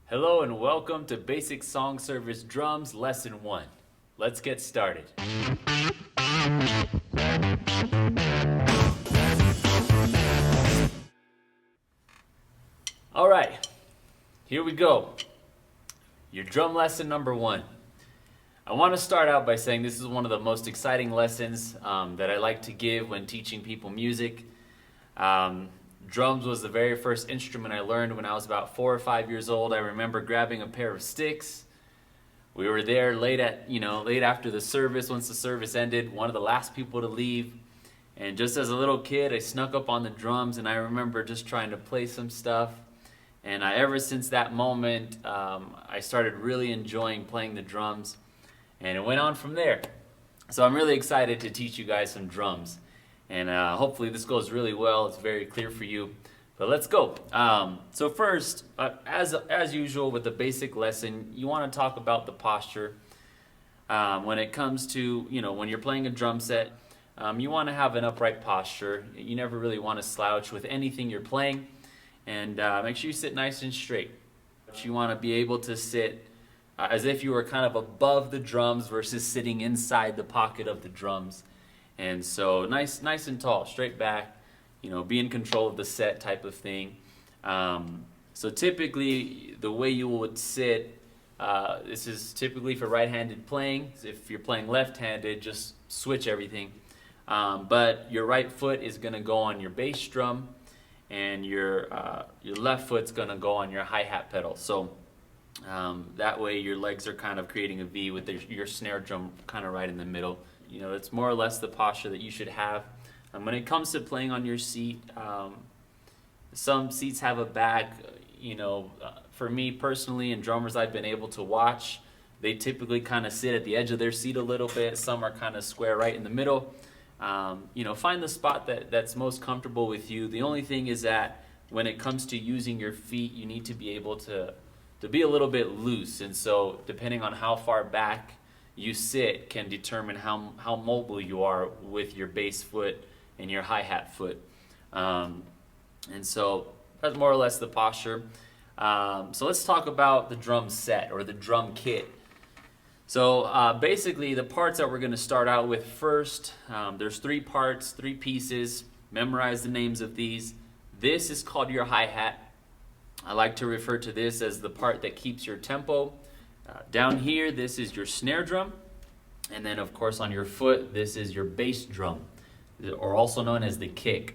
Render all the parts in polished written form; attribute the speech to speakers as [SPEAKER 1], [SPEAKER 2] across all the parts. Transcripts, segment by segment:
[SPEAKER 1] Hello and welcome to Basic Song Service Drums Lesson 1. Let's get started. Alright, here we go. Your drum lesson number 1. I want to start out by saying this is one of the most exciting lessons that I like to give when teaching people music. Drums was the very first instrument I learned when I was about 4 or 5 years old. I remember grabbing a pair of sticks. We were there late after the service. Once the service ended, one of the last people to leave. And just as a little kid, I snuck up on the drums, and I remember just trying to play some stuff. And ever since that moment, I started really enjoying playing the drums, and it went on from there. So I'm really excited to teach you guys some drums. And hopefully this goes really well. It's very clear for you. But let's go. So first, as usual with the basic lesson, you want to talk about the posture. When it comes to, when you're playing a drum set, you want to have an upright posture. You never really want to slouch with anything you're playing. And make sure you sit nice and straight. You want to be able to sit as if you were kind of above the drums versus sitting inside the pocket of the drums. And so nice and tall, straight back, be in control of the set type of thing. So typically the way you would sit, this is typically for right-handed playing. If you're playing left-handed, just switch everything. But your right foot is going to go on your bass drum, and your left foot's going to go on your hi-hat pedal. So that way your legs are kind of creating a V with your snare drum kind of right in the middle. It's more or less the posture that you should have. When it comes to playing on your seat, some seats have a back. For me personally, and drummers I've been able to watch, they typically kind of sit at the edge of their seat a little bit. Some are kind of square right in the middle. Find the spot that's most comfortable with you. The only thing is that when it comes to using your feet, you need to be able to be a little bit loose. And so depending on how far back you sit can determine how mobile you are with your bass foot and your hi-hat foot. And so that's more or less the posture. So let's talk about the drum set or the drum kit. So basically the parts that we're going to start out with first, there's 3 parts, 3 pieces. Memorize the names of these. This is called your hi-hat. I like to refer to this as the part that keeps your tempo. Down here, this is your snare drum. And then, of course, on your foot, this is your bass drum, or also known as the kick.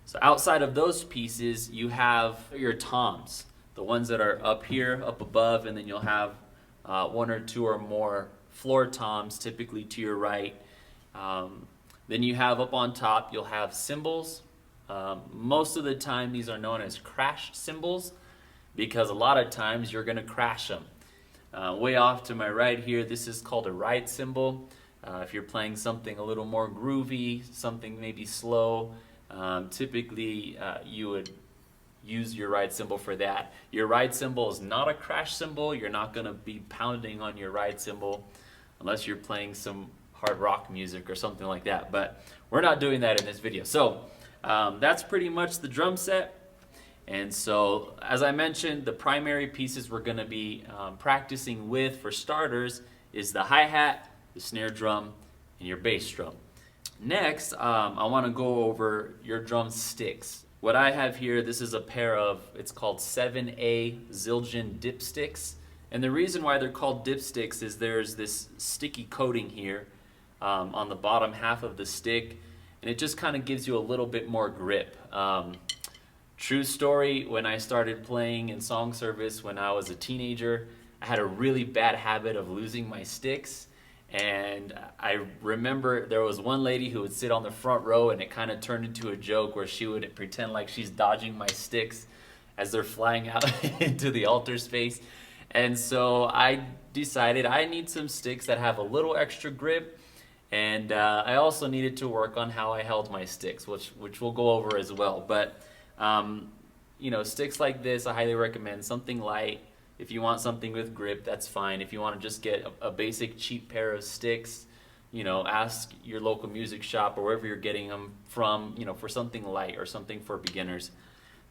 [SPEAKER 1] So outside of those pieces, you have your toms, the ones that are up here, up above, and then you'll have 1 or 2 or more floor toms, typically to your right. Then you have up on top, you'll have cymbals. Most of the time, these are known as crash cymbals because a lot of times you're going to crash them. Way off to my right here, this is called a ride cymbal. If you're playing something a little more groovy, something maybe slow, typically you would use your ride cymbal for that. Your ride cymbal is not a crash cymbal. You're not going to be pounding on your ride cymbal unless you're playing some hard rock music or something like that. But we're not doing that in this video. So that's pretty much the drum set. And so, as I mentioned, the primary pieces we're going to be practicing with for starters is the hi-hat, the snare drum, and your bass drum. Next, I want to go over your drum sticks. What I have here, this is a pair of, it's called 7A Zildjian dipsticks. And the reason why they're called dipsticks is there's this sticky coating here on the bottom half of the stick, and it just kind of gives you a little bit more grip. True story, when I started playing in song service when I was a teenager, I had a really bad habit of losing my sticks. And I remember there was one lady who would sit on the front row, and it kind of turned into a joke where she would pretend like she's dodging my sticks as they're flying out into the altar space. And so I decided I need some sticks that have a little extra grip. And I also needed to work on how I held my sticks, which we'll go over as well. But sticks like this, I highly recommend something light. If you want something with grip, that's fine. If you want to just get a basic cheap pair of sticks, ask your local music shop or wherever you're getting them from, for something light or something for beginners.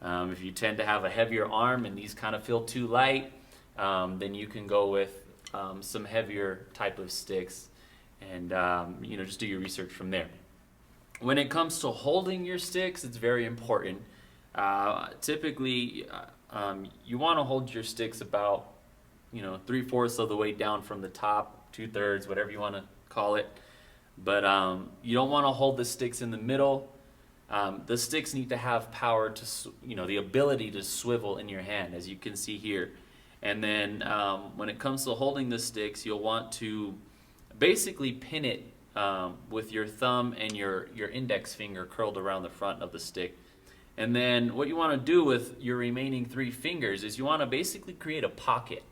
[SPEAKER 1] If you tend to have a heavier arm and these kind of feel too light, then you can go with some heavier type of sticks, and just do your research from there. When it comes to holding your sticks, it's very important. Typically, you want to hold your sticks about 3/4 of the way down from the top, 2/3, whatever you want to call it. But you don't want to hold the sticks in the middle. The sticks need to have power to, the ability to swivel in your hand, as you can see here. And then when it comes to holding the sticks, you'll want to basically pin it with your thumb and your index finger curled around the front of the stick. And then what you want to do with your remaining 3 fingers is you want to basically create a pocket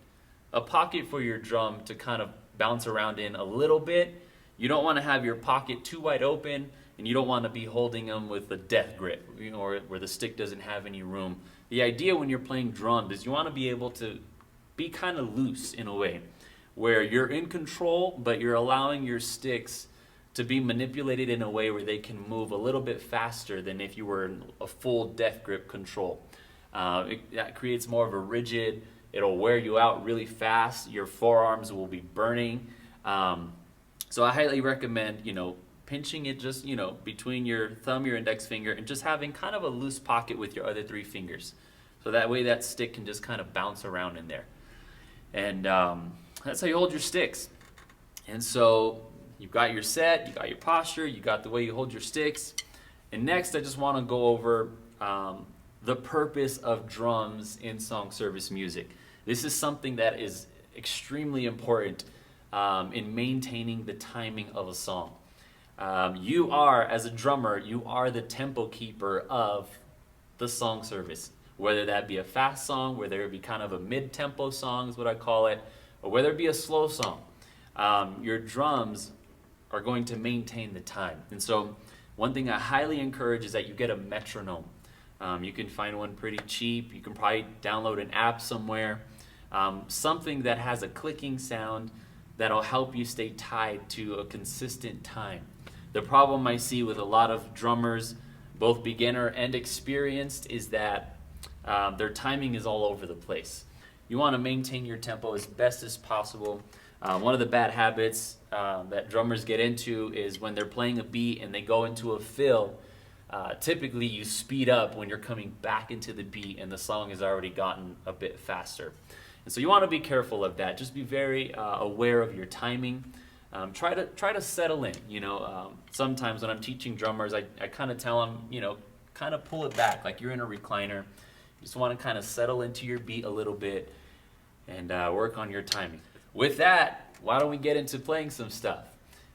[SPEAKER 1] for your drum to kind of bounce around in a little bit. You don't want to have your pocket too wide open, and you don't want to be holding them with a death grip, or where the stick doesn't have any room. The idea when you're playing drums is you want to be able to be kind of loose in a way, where you're in control, but you're allowing your sticks to be manipulated in a way where they can move a little bit faster than if you were in a full death grip control. That creates more of a rigid, it'll wear you out really fast, your forearms will be burning. So I highly recommend, pinching it just, between your thumb, your index finger, and just having kind of a loose pocket with your other 3 fingers. So that way that stick can just kind of bounce around in there. And that's how you hold your sticks. And so you've got your set, you got your posture, you got the way you hold your sticks. And next I just want to go over the purpose of drums in song service music. This is something that is extremely important in maintaining the timing of a song. You are, as a drummer, you are the tempo keeper of the song service. Whether that be a fast song, whether it be kind of a mid-tempo song is what I call it, or whether it be a slow song. Your drums are going to maintain the time. And so one thing I highly encourage is that you get a metronome. You can find one pretty cheap. You can probably download an app somewhere. Something that has a clicking sound that'll help you stay tied to a consistent time. The problem I see with a lot of drummers, both beginner and experienced, is that their timing is all over the place. You want to maintain your tempo as best as possible. One of the bad habits that drummers get into is when they're playing a beat and they go into a fill, typically you speed up when you're coming back into the beat and the song has already gotten a bit faster. And so you want to be careful of that. Just be very aware of your timing. Try to settle in. Sometimes when I'm teaching drummers, I kind of tell them, kind of pull it back like you're in a recliner. You just want to kind of settle into your beat a little bit and work on your timing. With that, why don't we get into playing some stuff?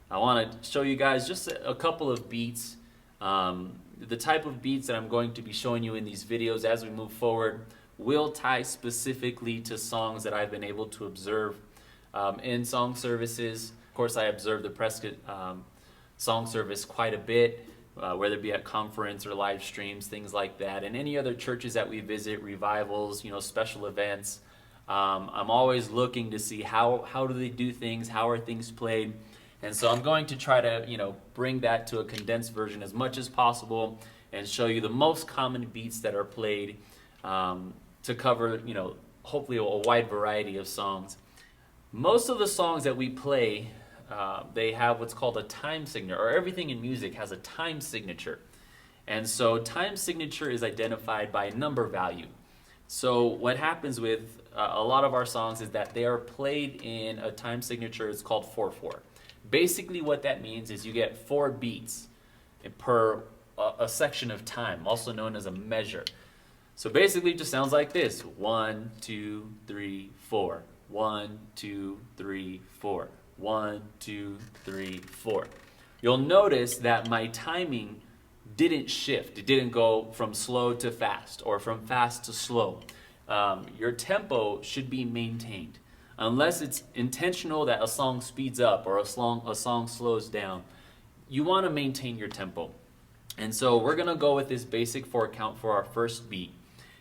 [SPEAKER 1] I want to show you guys just a couple of beats. The type of beats that I'm going to be showing you in these videos as we move forward will tie specifically to songs that I've been able to observe in song services. Of course, I observe the Prescott song service quite a bit, whether it be at conference or live streams, things like that, and any other churches that we visit, revivals, special events. I'm always looking to see how do they do things, how are things played, and so I'm going to try to bring that to a condensed version as much as possible and show you the most common beats that are played to cover hopefully a wide variety of songs. Most of the songs that we play, they have what's called a time signature, or everything in music has a time signature. And so time signature is identified by a number value. So what happens with a lot of our songs is that they are played in a time signature. It's called 4/4. Basically what that means is you get 4 beats per a section of time, also known as a measure. So basically it just sounds like this: 1, 2, 3, 4. 1, 2, 3, 4. 1, 2, 3, 4. You'll notice that my timing didn't shift. It didn't go from slow to fast or from fast to slow. Your tempo should be maintained. Unless it's intentional that a song speeds up or a song slows down, you want to maintain your tempo. And so we're going to go with this basic 4 count for our first beat.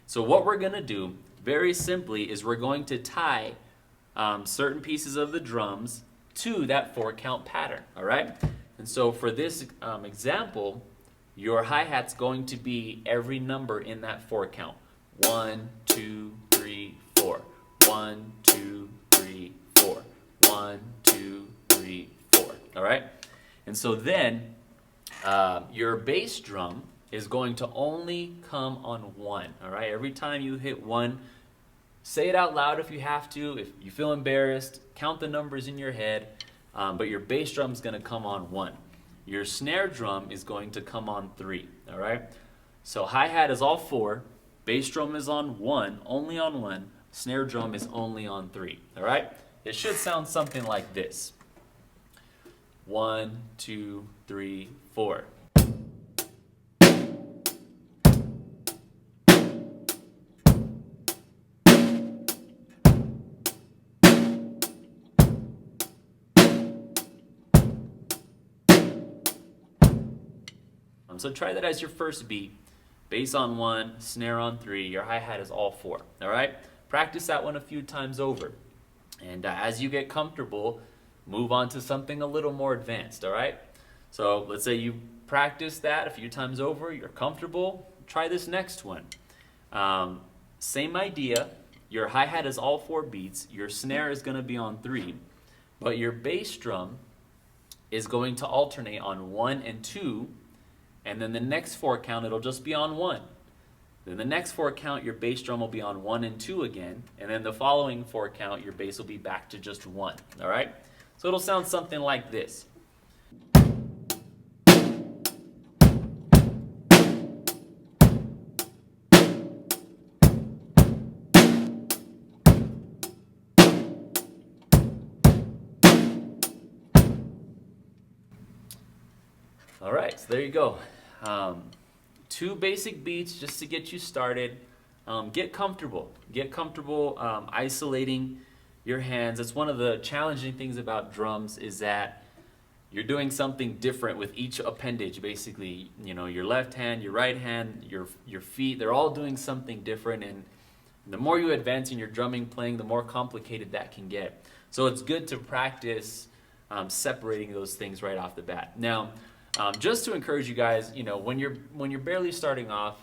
[SPEAKER 1] So what we're going to do, very simply, is we're going to tie certain pieces of the drums to that 4 count pattern, all right? And so for this example, your hi-hat's going to be every number in that 4 count. 1, 2, 3, 4. 1, 2, 3, 4. 1, 2, 3, 4. All right? And so then your bass drum is going to only come on 1. All right? Every time you hit 1, say it out loud if you have to. If you feel embarrassed, count the numbers in your head. But your bass drum is going to come on 1. Your snare drum is going to come on 3. All right? So hi-hat is all 4. Bass drum is on 1, only on 1. Snare drum is only on 3. All right? It should sound something like this. 1, 2, 3, 4. So try that as your first beat. Bass on 1, snare on 3, your hi-hat is all 4. All right? Practice that one a few times over. And as you get comfortable, move on to something a little more advanced. All right? So let's say you practice that a few times over, you're comfortable, try this next one. Same idea. Your hi-hat is all 4 beats, your snare is going to be on 3, but your bass drum is going to alternate on 1 and 2. And then the next 4 count, it'll just be on 1. Then the next 4 count, your bass drum will be on 1 and 2 again. And then the following 4 count, your bass will be back to just 1. All right? So it'll sound something like this. All right, so there you go. 2 basic beats just to get you started. Get comfortable. Get comfortable isolating your hands. That's one of the challenging things about drums, is that you're doing something different with each appendage, basically. You know, your left hand, your right hand, your feet, they're all doing something different. And the more you advance in your drumming playing, the more complicated that can get. So it's good to practice separating those things right off the bat. Now, just to encourage you guys, you know, when you're barely starting off,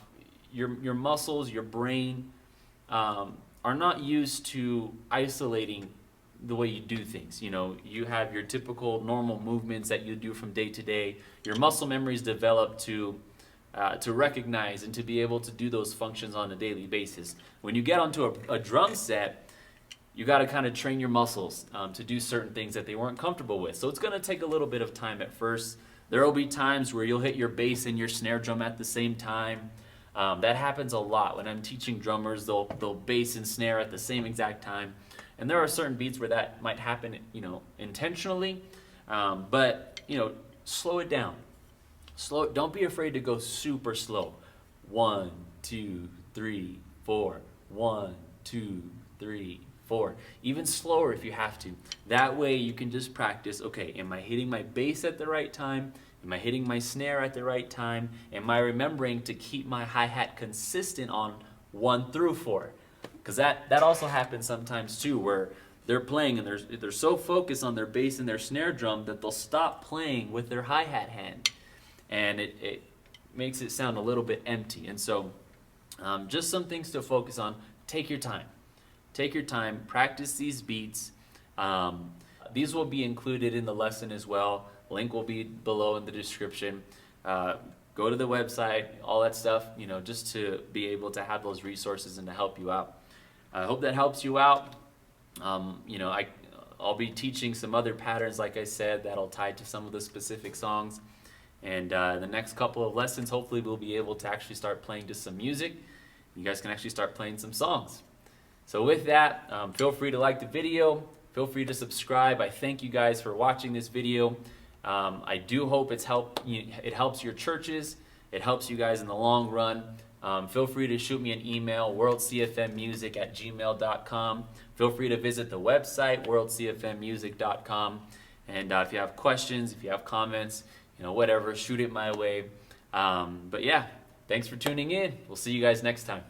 [SPEAKER 1] your muscles, your brain are not used to isolating the way you do things. You know, you have your typical normal movements that you do from day to day. Your muscle memory is developed to recognize and to be able to do those functions on a daily basis. When you get onto a drum set, you got to kind of train your muscles to do certain things that they weren't comfortable with. So it's going to take a little bit of time at first. There will be times where you'll hit your bass and your snare drum at the same time. That happens a lot. When I'm teaching drummers, they'll bass and snare at the same exact time. And there are certain beats where that might happen, you know, intentionally. But, you know, slow it down. Don't be afraid to go super slow. 1, 2, 3, 4. 1, 2, 3, 4. Even slower if you have to. That way you can just practice, okay, am I hitting my bass at the right time? Am I hitting my snare at the right time? Am I remembering to keep my hi-hat consistent on 1 through 4? Because that also happens sometimes too, where they're playing and they're so focused on their bass and their snare drum that they'll stop playing with their hi-hat hand. And it makes it sound a little bit empty. And so just some things to focus on. Take your time. Take your time. Practice these beats. These will be included in the lesson as well. Link will be below in the description. Go to the website, all that stuff, you know, just to be able to have those resources and to help you out. I hope that helps you out. You know, I'll be teaching some other patterns, like I said, that'll tie to some of the specific songs. And the next couple of lessons, hopefully we'll be able to actually start playing to some music. You guys can actually start playing some songs. So with that, feel free to like the video. Feel free to subscribe. I thank you guys for watching this video. I do hope it helps your churches. It helps you guys in the long run. Feel free to shoot me an email, worldcfmmusic@gmail.com. Feel free to visit the website, worldcfmmusic.com. And if you have questions, if you have comments, you know, whatever, shoot it my way. But yeah, thanks for tuning in. We'll see you guys next time.